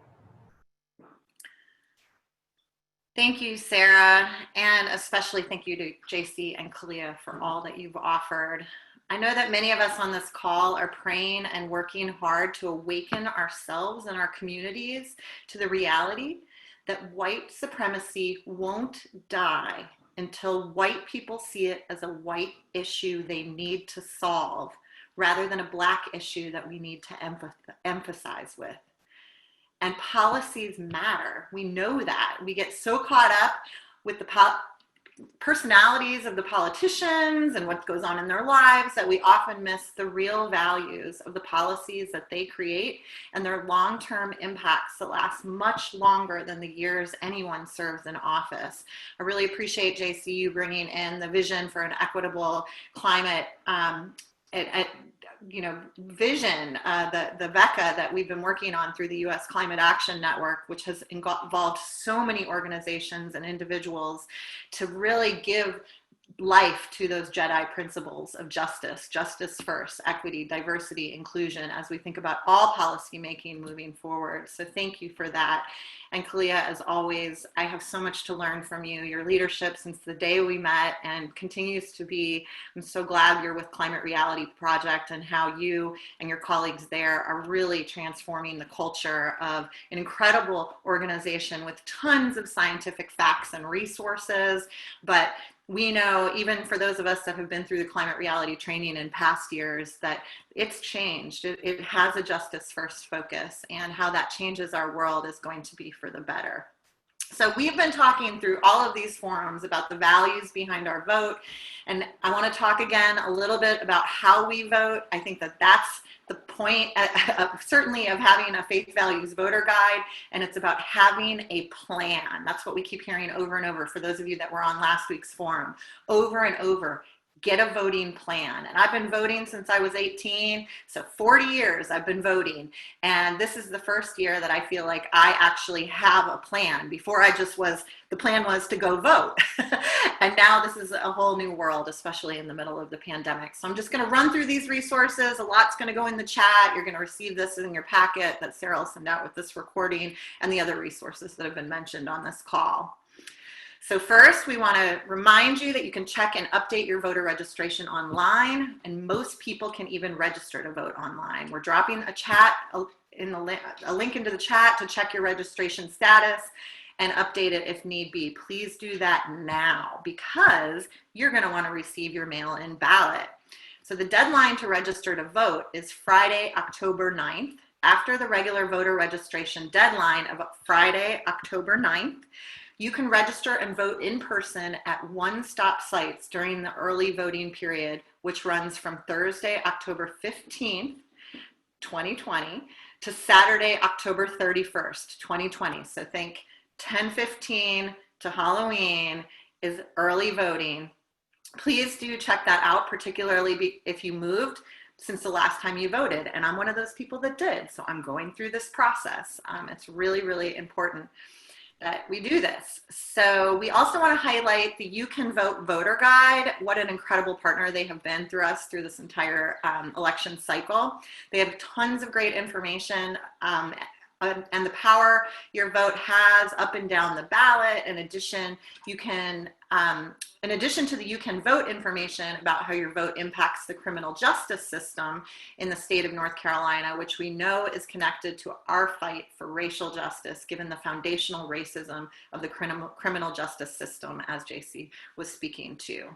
Thank you, Sarah, and especially thank you to JC and Kaleia for all that you've offered. I know that many of us on this call are praying and working hard to awaken ourselves and our communities to the reality that white supremacy won't die until white people see it as a white issue they need to solve, rather than a Black issue that we need to emphasize with. And policies matter. We know that. We get so caught up with the personalities of the politicians and what goes on in their lives that we often miss the real values of the policies that they create and their long-term impacts that last much longer than the years anyone serves in office. I really appreciate, JC, you bringing in the vision for an equitable climate vision, the VECA that we've been working on through the U.S. Climate Action Network, which has involved so many organizations and individuals to really give life to those Jedi principles of justice first, equity, diversity, inclusion, as we think about all policy making moving forward. So thank you for that. And Kaleia, as always, I have so much to learn from you. Your leadership since the day we met and continues to be. I'm so glad you're with Climate Reality Project and how you and your colleagues there are really transforming the culture of an incredible organization with tons of scientific facts and resources. But we know, even for those of us that have been through the climate reality training in past years, that it's changed. It has a justice first focus, and how that changes our world is going to be for the better. So we've been talking through all of these forums about the values behind our vote, and I want to talk again a little bit about how we vote. I think that that's the point, certainly, of having a faith values voter guide, and it's about having a plan. That's what we keep hearing over and over for those of you that were on last week's forum, over and over. Get a voting plan. And I've been voting since I was 18, so 40 years I've been voting. And this is the first year that I feel like I actually have a plan. Before the plan was to go vote. And now this is a whole new world, especially in the middle of the pandemic. So I'm just gonna run through these resources. A lot's gonna go in the chat. You're gonna receive this in your packet that Sarah will send out with this recording and the other resources that have been mentioned on this call. So first, we want to remind you that you can check and update your voter registration online, and most people can even register to vote online. We're dropping a link into the chat to check your registration status and update it if need be. Please do that now, because you're going to want to receive your mail-in ballot. So the deadline to register to vote is Friday, October 9th. After the regular voter registration deadline of Friday, October 9th, you can register and vote in person at one-stop sites during the early voting period, which runs from Thursday, October 15th, 2020, to Saturday, October 31st, 2020. So think 10/15 to Halloween is early voting. Please do check that out, particularly if you moved since the last time you voted. And I'm one of those people that did, so I'm going through this process. It's really, really important that we do this. So we also want to highlight the You Can Vote voter guide. What an incredible partner they have been through us through this entire election cycle. They have tons of great information and the power your vote has up and down the ballot. In addition, you can, in addition to the You Can Vote information about how your vote impacts the criminal justice system in the state of North Carolina, which we know is connected to our fight for racial justice, given the foundational racism of the criminal justice system, as JC was speaking to.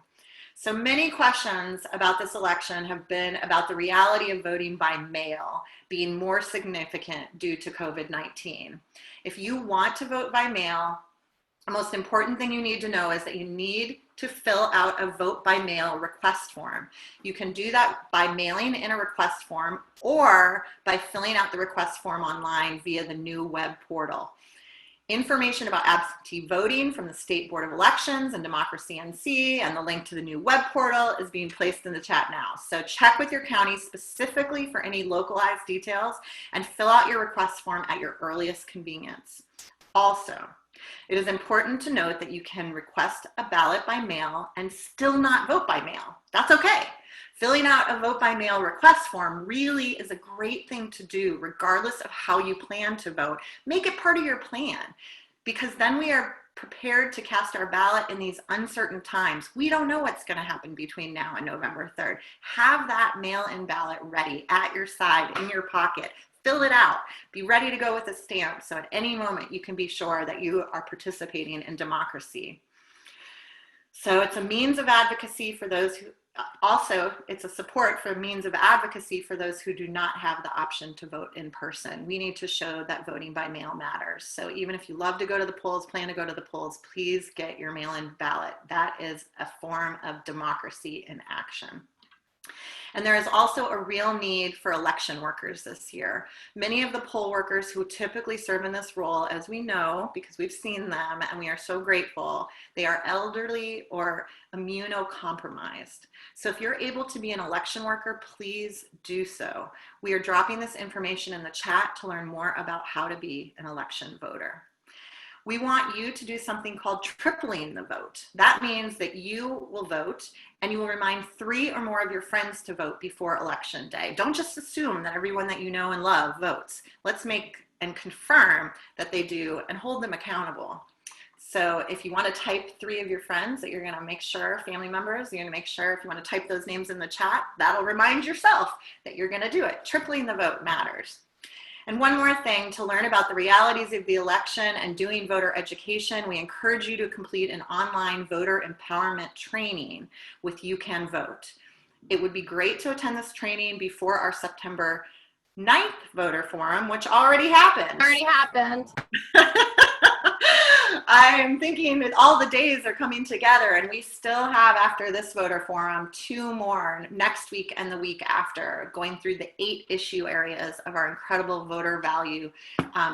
So many questions about this election have been about the reality of voting by mail being more significant due to COVID-19. If you want to vote by mail, the most important thing you need to know is that you need to fill out a vote by mail request form. You can do that by mailing in a request form or by filling out the request form online via the new web portal. Information about absentee voting from the State Board of Elections and Democracy NC and the link to the new web portal is being placed in the chat now. So check with your county specifically for any localized details and fill out your request form at your earliest convenience. Also, it is important to note that you can request a ballot by mail and still not vote by mail. That's okay. Filling out a vote by mail request form really is a great thing to do regardless of how you plan to vote. Make it part of your plan, because then we are prepared to cast our ballot in these uncertain times. We don't know what's going to happen between now and November 3rd. Have that mail-in ballot ready at your side, in your pocket. Fill it out. Be ready to go with a stamp, so at any moment you can be sure that you are participating in democracy. So it's a means of advocacy for those also, it's a support for means of advocacy for those who do not have the option to vote in person. We need to show that voting by mail matters. So even if you love to go to the polls, plan to go to the polls, please get your mail-in ballot. That is a form of democracy in action. And there is also a real need for election workers this year. Many of the poll workers who typically serve in this role, as we know, because we've seen them and we are so grateful, they are elderly or immunocompromised. So if you're able to be an election worker, please do so. We are dropping this information in the chat to learn more about how to be an election voter. We want you to do something called tripling the vote. That means that you will vote and you will remind 3 or more of your friends to vote before election day. Don't just assume that everyone that you know and love votes. Let's make and confirm that they do and hold them accountable. So if you want to type 3 of your friends that you're going to make sure, family members, you're going to make sure if you want to type those names in the chat, that'll remind yourself that you're going to do it. Tripling the vote matters. And one more thing, to learn about the realities of the election and doing voter education, we encourage you to complete an online voter empowerment training with You Can Vote. It would be great to attend this training before our September 9th voter forum, which already happened. Already happened. I'm thinking that all the days are coming together, and we still have, after this voter forum, 2 more next week and the week after, going through the 8 issue areas of our incredible voter value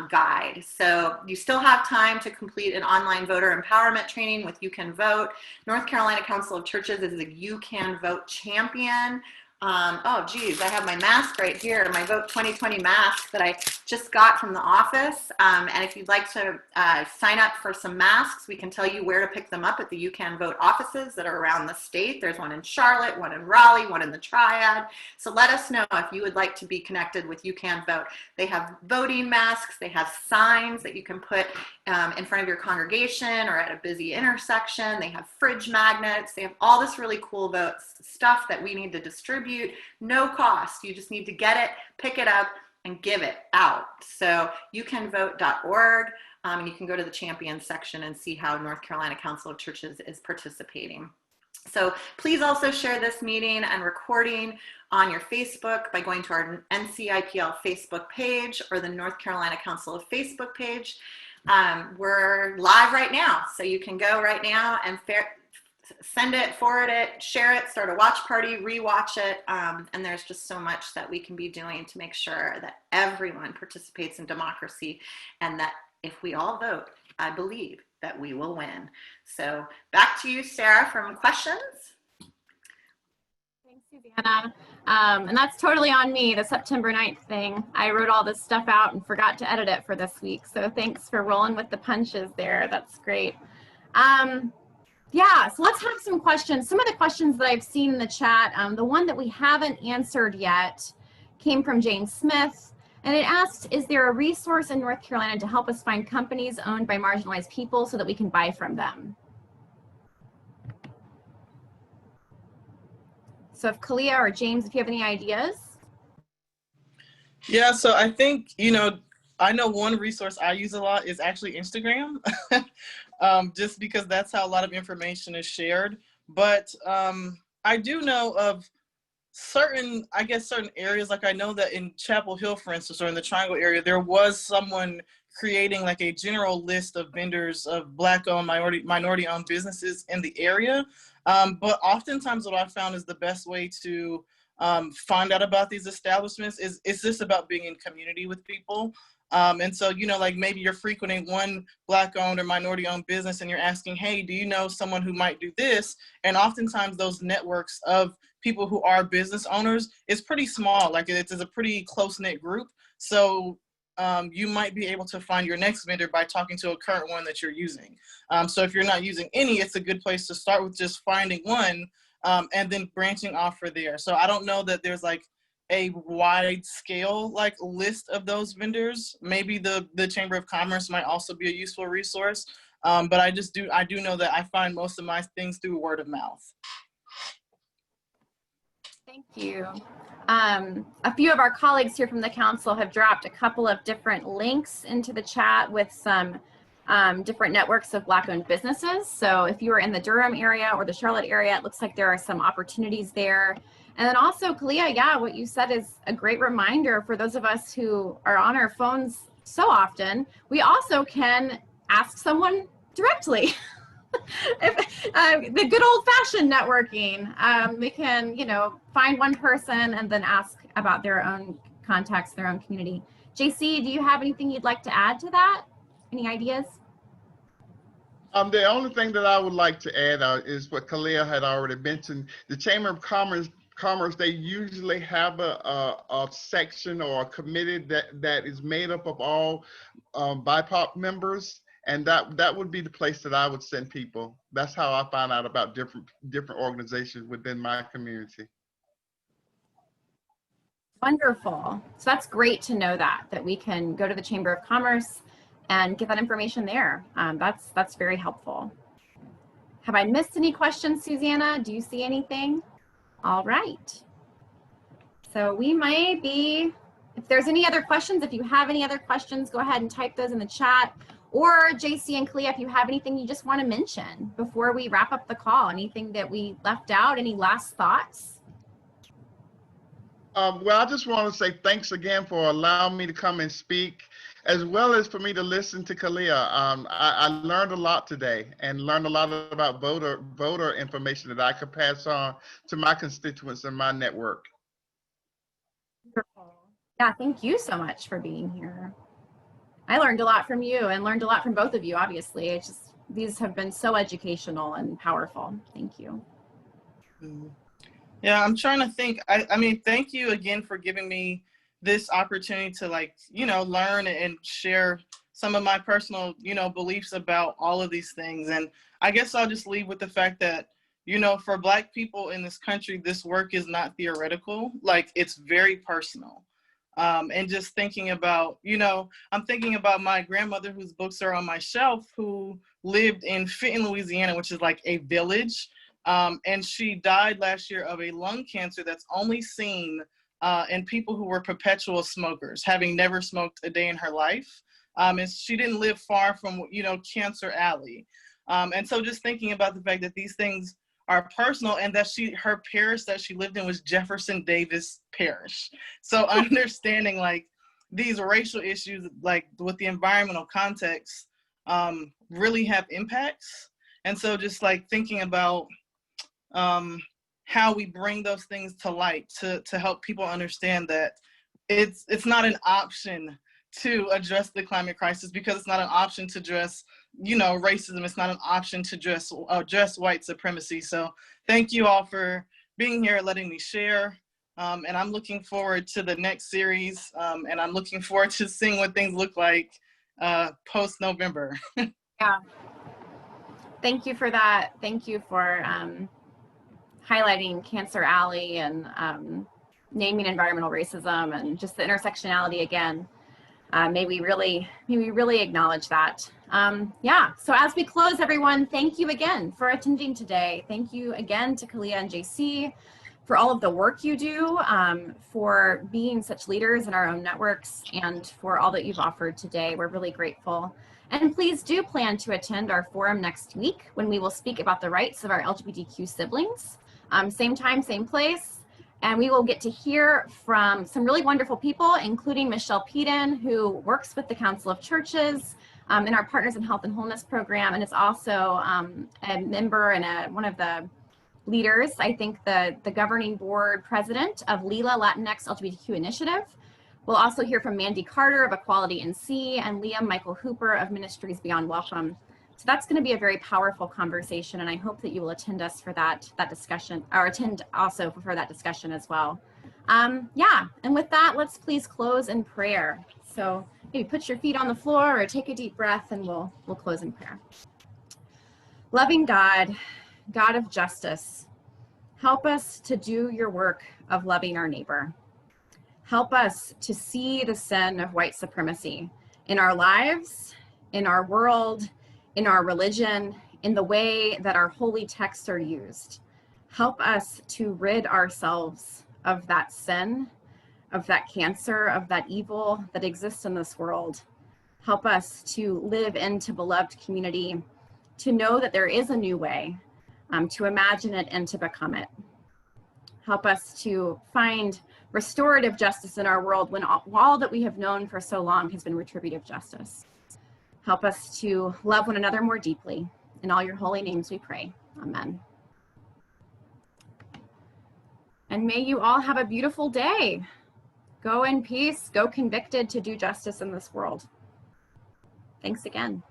guide. So you still have time to complete an online voter empowerment training with You Can Vote. North Carolina Council of Churches is the You Can Vote champion. Oh geez, I have my mask right here, my Vote 2020 mask that I just got from the office. And if you'd like to sign up for some masks, we can tell you where to pick them up at the You Can Vote offices that are around the state. There's one in Charlotte, one in Raleigh, one in the Triad. So let us know if you would like to be connected with You Can Vote. They have voting masks, they have signs that you can put in front of your congregation or at a busy intersection. They have fridge magnets. They have all this really cool stuff that we need to distribute. No cost. You just need to get it, pick it up, and give it out. So youcanvote.org, and you can go to the champions section and see how North Carolina Council of Churches is participating. So please also share this meeting and recording on your Facebook by going to our NCIPL Facebook page or the North Carolina Council of Facebook page. We're live right now, so you can go right now and send it, forward it, share it, start a watch party, rewatch it, and there's just so much that we can be doing to make sure that everyone participates in democracy, and that if we all vote, I believe that we will win. So back to you, Sarah, from questions. Thanks, Susannah. And that's totally on me, the September 9th thing. I wrote all this stuff out and forgot to edit it for this week. So thanks for rolling with the punches there. That's great. Yeah, so let's have some questions. Some of the questions that I've seen in the chat, the one that we haven't answered yet came from Jane Smith. And it asks, is there a resource in North Carolina to help us find companies owned by marginalized people so that we can buy from them? So if Kaleia or James, if you have any ideas. Yeah, so I think, I know one resource I use a lot is actually Instagram, just because that's how a lot of information is shared. But I do know of certain areas, like I know that in Chapel Hill, for instance, or in the Triangle area, there was someone creating like a general list of vendors of Black-owned, minority-owned businesses in the area. But oftentimes what I found is the best way to find out about these establishments is it's just about being in community with people. And so, like maybe you're frequenting one Black-owned or minority-owned business and you're asking, hey, do you know someone who might do this? And oftentimes those networks of people who are business owners is pretty small. Like it's a pretty close-knit group. So you might be able to find your next vendor by talking to a current one that you're using. So if you're not using any, it's a good place to start with just finding one and then branching off for there. So I don't know that there's like a wide scale like list of those vendors. Maybe the Chamber of Commerce might also be a useful resource. But I do know that I find most of my things through word of mouth. Thank you. A few of our colleagues here from the council have dropped a couple of different links into the chat with some different networks of Black-owned businesses. So if you are in the Durham area or the Charlotte area, it looks like there are some opportunities there. And then also, Kaleia, yeah, what you said is a great reminder for those of us who are on our phones so often. We also can ask someone directly. The good old-fashioned networking. We can, find one person and then ask about their own contacts, their own community. JC, do you have anything you'd like to add to that? Any ideas? The only thing that I would like to add is what Kaleia had already mentioned. The Chamber of Commerce, they usually have a section or a committee that is made up of all BIPOC members, and that would be the place that I would send people. That's how I find out about different organizations within my community. Wonderful. So that's great to know that we can go to the Chamber of Commerce and get that information there. That's very helpful. Have I missed any questions, Susannah? Do you see anything? All right. So we might be, if there's any other questions, if you have any other questions, go ahead and type those in the chat. Or JC and Kaleia, if you have anything you just want to mention before we wrap up the call, anything that we left out, any last thoughts? Well, I just want to say thanks again for allowing me to come and speak, as well as for me to listen to Kaleia. I learned a lot today and learned a lot about voter information that I could pass on to my constituents in my network. Wonderful. Yeah, thank you so much for being here. I learned a lot from you and learned a lot from both of you, obviously. It's just, these have been so educational and powerful. Thank you. Yeah, I'm trying to think. I mean, thank you again for giving me this opportunity to learn and share some of my personal, beliefs about all of these things. And I guess I'll just leave with the fact that, for Black people in this country, this work is not theoretical. Like, it's very personal. And just thinking about, I'm thinking about my grandmother whose books are on my shelf, who lived in Fenton, Louisiana, which is like a village. And she died last year of a lung cancer that's only seen in people who were perpetual smokers, having never smoked a day in her life. And she didn't live far from, Cancer Alley. And so just thinking about the fact that these things are personal, and that her parish that she lived in was Jefferson Davis Parish. So understanding these racial issues, with the environmental context, really have impacts. And so just thinking about how we bring those things to light to help people understand that it's not an option to address the climate crisis, because it's not an option to address racism. It's not an option to address white supremacy. So thank you all for being here, letting me share. And I'm looking forward to the next series. And I'm looking forward to seeing what things look like post-November. Yeah. Thank you for that. Thank you for highlighting Cancer Alley and naming environmental racism and just the intersectionality again. May we really acknowledge that. Yeah, so as we close, everyone, thank you again for attending today. Thank you again to Kaleia and JC for all of the work you do, for being such leaders in our own networks, and for all that you've offered today. We're really grateful. And please do plan to attend our forum next week, when we will speak about the rights of our LGBTQ siblings. Same time, same place. And we will get to hear from some really wonderful people, including Michelle Peden, who works with the Council of Churches in our Partners in Health and Wholeness program, and is also a member and one of the leaders, I think the governing board president of LILA, Latinx LGBTQ Initiative. We'll also hear from Mandy Carter of Equality NC and Liam Michael Hooper of Ministries Beyond Welcome. So that's going to be a very powerful conversation, and I hope that you will attend us for that discussion, or attend also for that discussion as well. Yeah, and with that, let's please close in prayer. So maybe put your feet on the floor or take a deep breath, and we'll close in prayer. Loving God, God of justice, help us to do your work of loving our neighbor. Help us to see the sin of white supremacy in our lives, in our world, in our religion, in the way that our holy texts are used. Help us to rid ourselves of that sin, of that cancer, of that evil that exists in this world. Help us to live into beloved community, to know that there is a new way, to imagine it and to become it. Help us to find restorative justice in our world when all that we have known for so long has been retributive justice. Help us to love one another more deeply. In all your holy names we pray. Amen. And may you all have a beautiful day. Go in peace, go convicted to do justice in this world. Thanks again.